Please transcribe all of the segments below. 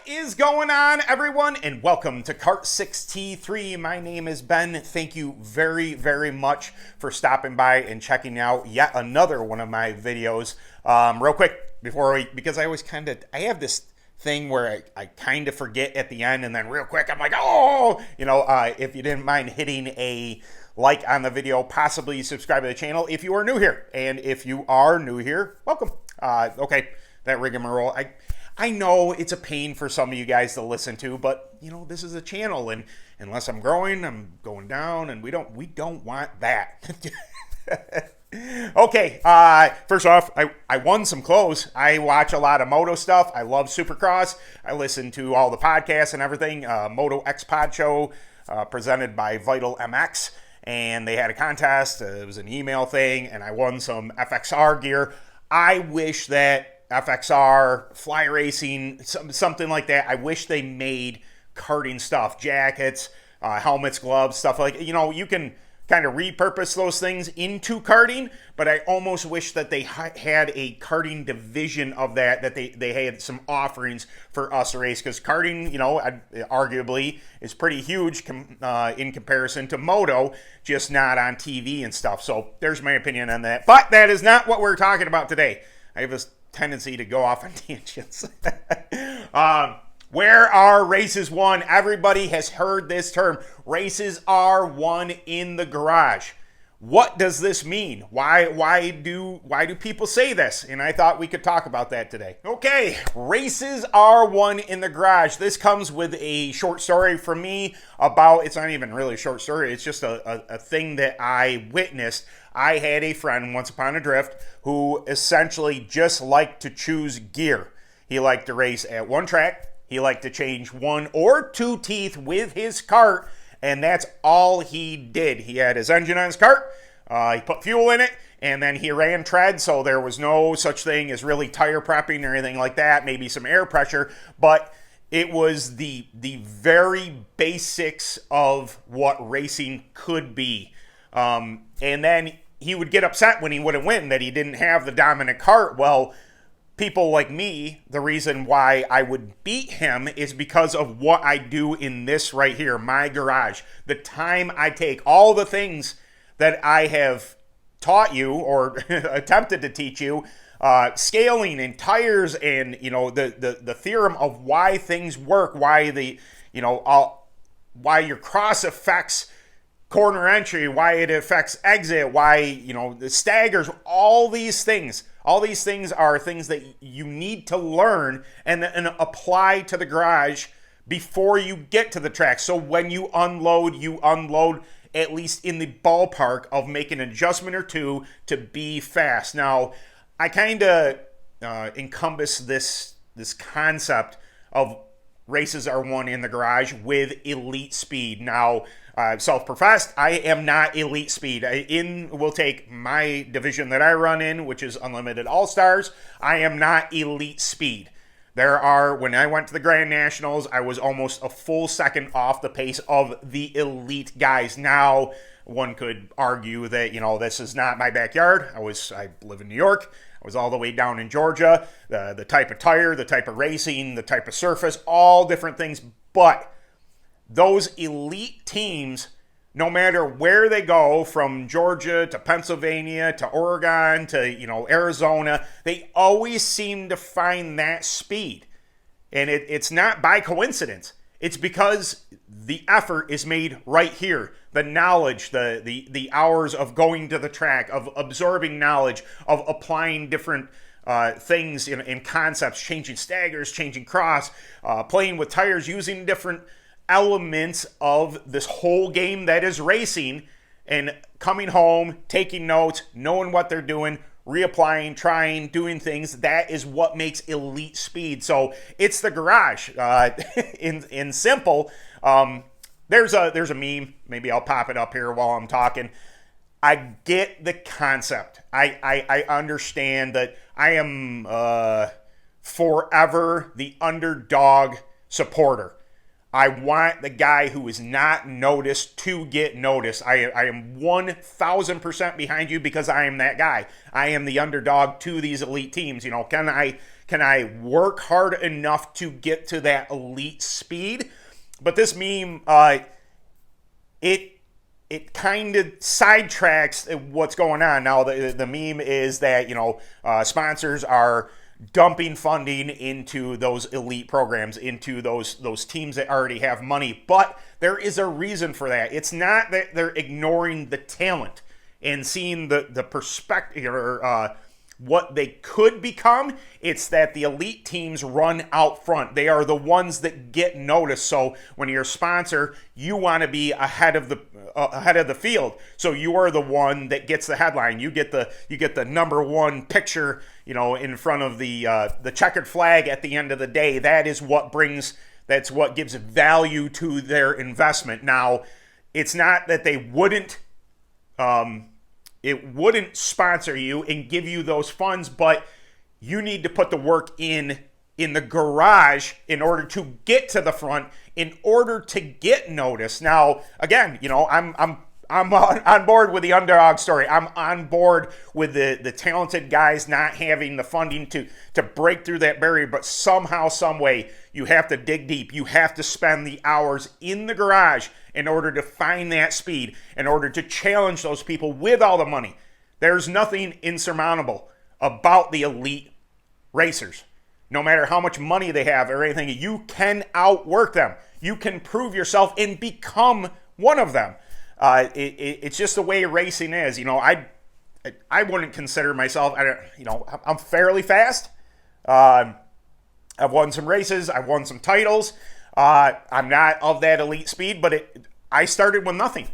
is going on, everyone, and welcome to Kart 6T3. My name is Ben. Thank you very, very much for stopping by and checking out yet another one of my videos. Real quick, because I always I have this thing where I kind of forget at the end, and then real quick, I'm like, if you didn't mind hitting a like on the video, possibly subscribe to the channel if you are new here. And if you are new here, welcome. Okay, that rigmarole. I know it's a pain for some of you guys to listen to, but this is a channel, and unless I'm growing, I'm going down, and we don't want that. Okay, first off, I won some clothes. I watch a lot of moto stuff. I love Supercross. I listen to all the podcasts and everything. Moto X Pod Show, presented by Vital MX, and they had a contest. It was an email thing, and I won some FXR gear. I wish that FXR, fly racing, something like that. I wish they made karting stuff, jackets, helmets, gloves, stuff like, you can kind of repurpose those things into karting, but I almost wish that they had a karting division of that they had some offerings for us to race, because karting, arguably is pretty huge in comparison to moto, just not on TV and stuff. So there's my opinion on that. But that is not what we're talking about today. I have this tendency to go off on tangents. Where are races won? Everybody has heard this term. Races are won in the garage. What does this mean? Why do people say this? And I thought we could talk about that today. Okay, races are won in the garage. This comes with a short story from me about, it's not even really a short story, it's just a thing that I witnessed. I had a friend once upon a drift who essentially just liked to choose gear. He liked to race at one track. He liked to change one or two teeth with his kart, and that's all he did. He had his engine on his kart, he put fuel in it, and then he ran tread, so there was no such thing as really tire prepping or anything like that, maybe some air pressure, but it was the very basics of what racing could be. And then he would get upset when he wouldn't win, that he didn't have the dominant kart. Well, people like me, the reason why I would beat him is because of what I do in this right here, my garage. The time I take, all the things that I have taught you or attempted to teach you, scaling and tires and, the theorem of why things work, why why your cross affects corner entry, why it affects exit, why, the staggers, all these things are things that you need to learn and apply to the garage before you get to the track. So when you unload at least in the ballpark of making an adjustment or two to be fast. Now, I kind of encompass this concept of races are won in the garage with elite speed. Now, self-professed, I am not elite speed. We'll take my division that I run in, which is Unlimited All-Stars. I am not elite speed. When I went to the Grand Nationals, I was almost a full second off the pace of the elite guys. Now, one could argue that, this is not my backyard. I live in New York. I was all the way down in Georgia. The type of tire, the type of racing, the type of surface, all different things. But those elite teams, no matter where they go, from Georgia to Pennsylvania to Oregon to, Arizona, they always seem to find that speed. And it's not by coincidence. It's because the effort is made right here. The knowledge, the hours of going to the track, of absorbing knowledge, of applying different things in concepts, changing staggers, changing cross, playing with tires, using different elements of this whole game that is racing, and coming home, taking notes, knowing what they're doing, reapplying, trying, doing things. That is what makes elite speed. So it's the garage. In simple, there's a meme. Maybe I'll pop it up here while I'm talking. I get the concept. I understand that I am forever the underdog supporter. I want the guy who is not noticed to get noticed. I am 1,000% behind you because I am that guy. I am the underdog to these elite teams. You know, can I work hard enough to get to that elite speed? But this meme, it kind of sidetracks what's going on. Now, the meme is that, you know, sponsors are dumping funding into those elite programs, into those teams that already have money. But there is a reason for that. It's not that they're ignoring the talent and seeing the perspective or what they could become. It's that the elite teams run out front. They are the ones that get noticed. So when you're a sponsor, you want to be ahead of the field. So you are the one that gets the headline. You get the number one picture, you know, in front of the checkered flag at the end of the day. That's what gives value to their investment. Now, it's not that they wouldn't sponsor you and give you those funds, but you need to put the work in the garage in order to get to the front, in order to get noticed. Now, again, you know, I'm on board with the underdog story. I'm on board with the talented guys not having the funding to break through that barrier, but somehow, some way, you have to dig deep. You have to spend the hours in the garage in order to find that speed, in order to challenge those people with all the money. There's nothing insurmountable about the elite racers. No matter how much money they have or anything, you can outwork them. You can prove yourself and become one of them. It's just the way racing is. You know, I wouldn't consider myself, I'm fairly fast. I've won some races. I've won some titles. I'm not of that elite speed, but I started with nothing.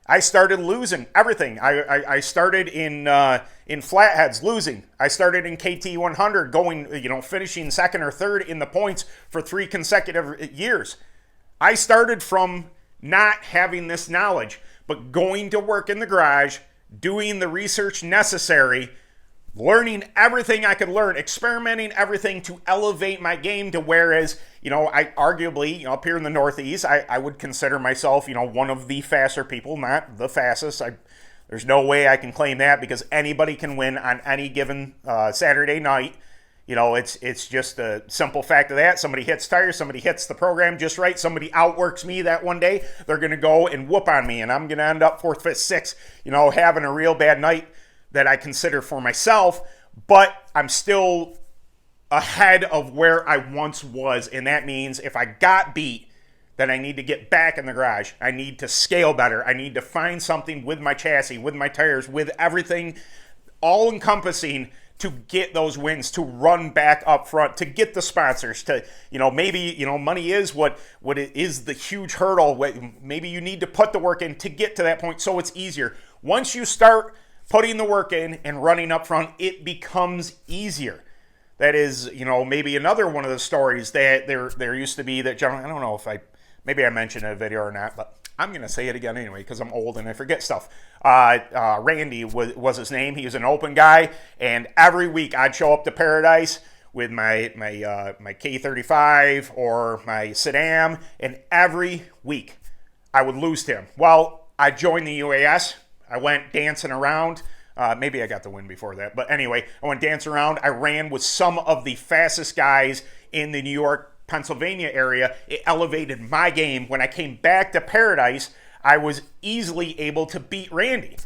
I started losing everything. I started in flatheads losing. I started in KT 100 going, finishing second or third in the points for 3 consecutive years. I started from not having this knowledge, but going to work in the garage, doing the research necessary, learning everything I could learn, experimenting everything to elevate my game to whereas, I arguably, up here in the Northeast, I would consider myself, one of the faster people, not the fastest. There's no way I can claim that because anybody can win on any given Saturday night. It's just a simple fact of that. Somebody hits tires, somebody hits the program just right, somebody outworks me that one day, they're going to go and whoop on me, and I'm going to end up 4th, 5th, 6th, having a real bad night that I consider for myself, but I'm still ahead of where I once was, and that means if I got beat, then I need to get back in the garage. I need to scale better. I need to find something with my chassis, with my tires, with everything all-encompassing to get those wins, to run back up front, to get the sponsors, to, maybe, money is what it is, the huge hurdle. Maybe you need to put the work in to get to that point so it's easier. Once you start putting the work in and running up front, it becomes easier. That is, maybe another one of the stories that there used to be that, John, I don't know if maybe I mentioned in a video or not, but I'm going to say it again anyway because I'm old and I forget stuff. Randy was his name. He was an open guy, and every week I'd show up to Paradise with my K35 or my sedan, and every week I would lose to him. Well, I joined the UAS. I went dancing around. Maybe I got the win before that. But anyway, I went dancing around. I ran with some of the fastest guys in the New York, Pennsylvania area. It elevated my game. When I came back to Paradise, I was easily able to beat Randy.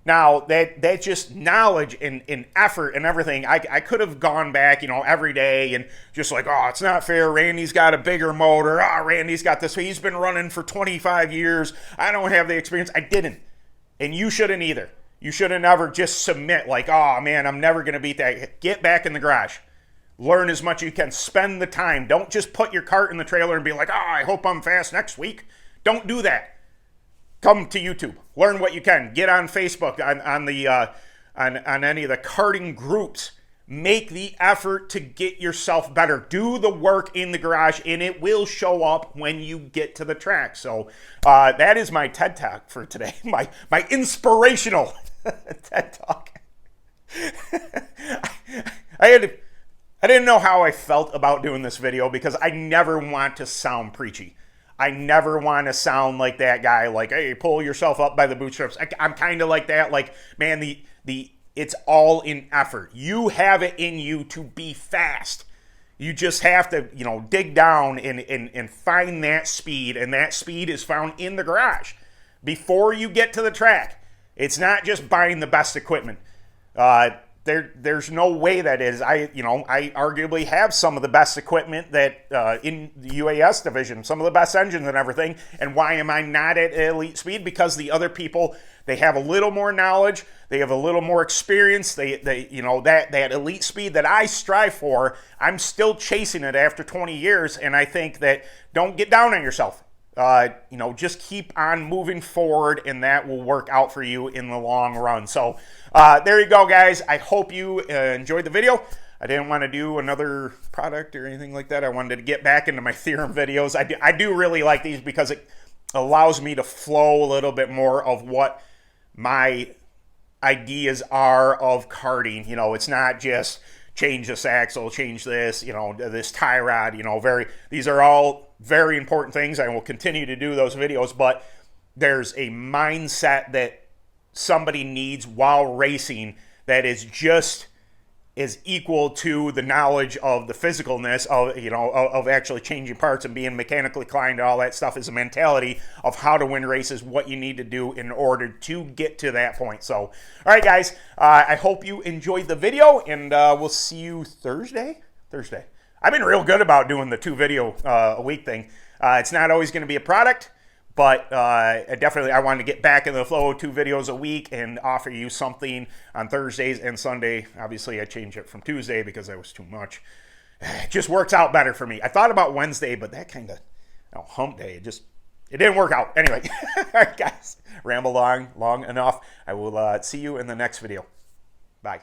Now, that just knowledge and effort and everything, I could have gone back, every day and just like, oh, it's not fair. Randy's got a bigger motor. Oh, Randy's got this. He's been running for 25 years. I don't have the experience. I didn't. And you shouldn't either. You shouldn't ever just submit like, oh, man, I'm never going to beat that. Get back in the garage. Learn as much as you can. Spend the time. Don't just put your cart in the trailer and be like, oh, I hope I'm fast next week. Don't do that. Come to YouTube. Learn what you can. Get on Facebook, on any of the karting groups. Make the effort to get yourself better. Do the work in the garage, and it will show up when you get to the track. So that is my TED Talk for today. My inspirational TED Talk. I didn't know how I felt about doing this video because I never want to sound preachy. I never want to sound like that guy, like, hey, pull yourself up by the bootstraps. I'm kind of like that. Like, man, it's all in effort. You have it in you to be fast. You just have to, dig down and find that speed, and that speed is found in the garage. Before you get to the track, it's not just buying the best equipment. There's no way that is. I arguably have some of the best equipment that in the UAS division, some of the best engines and everything. And why am I not at elite speed? Because the other people, they have a little more knowledge, they have a little more experience. They that elite speed that I strive for, I'm still chasing it after 20 years. And I think that don't get down on yourself. Just keep on moving forward, and that will work out for you in the long run. So there you go, guys. I hope you enjoyed the video. I didn't want to do another product or anything like that. I wanted to get back into my theorem videos. I do really like these because it allows me to flow a little bit more of what my ideas are of karting. It's not just change this axle, change this, this tie rod, these are all very important things. I will continue to do those videos, but there's a mindset that somebody needs while racing that is just is equal to the knowledge of the physicalness of actually changing parts and being mechanically inclined. All that stuff is a mentality of how to win races, what you need to do in order to get to that point. So, all right, guys, I hope you enjoyed the video, and we'll see you Thursday. I've been real good about doing the 2 video a week thing. It's not always going to be a product, but I wanted to get back in the flow of 2 videos a week and offer you something on Thursdays and Sunday. Obviously, I changed it from Tuesday because that was too much. It just works out better for me. I thought about Wednesday, but that kind of hump day, it didn't work out. Anyway, all right, guys, ramble long enough. I will see you in the next video. Bye.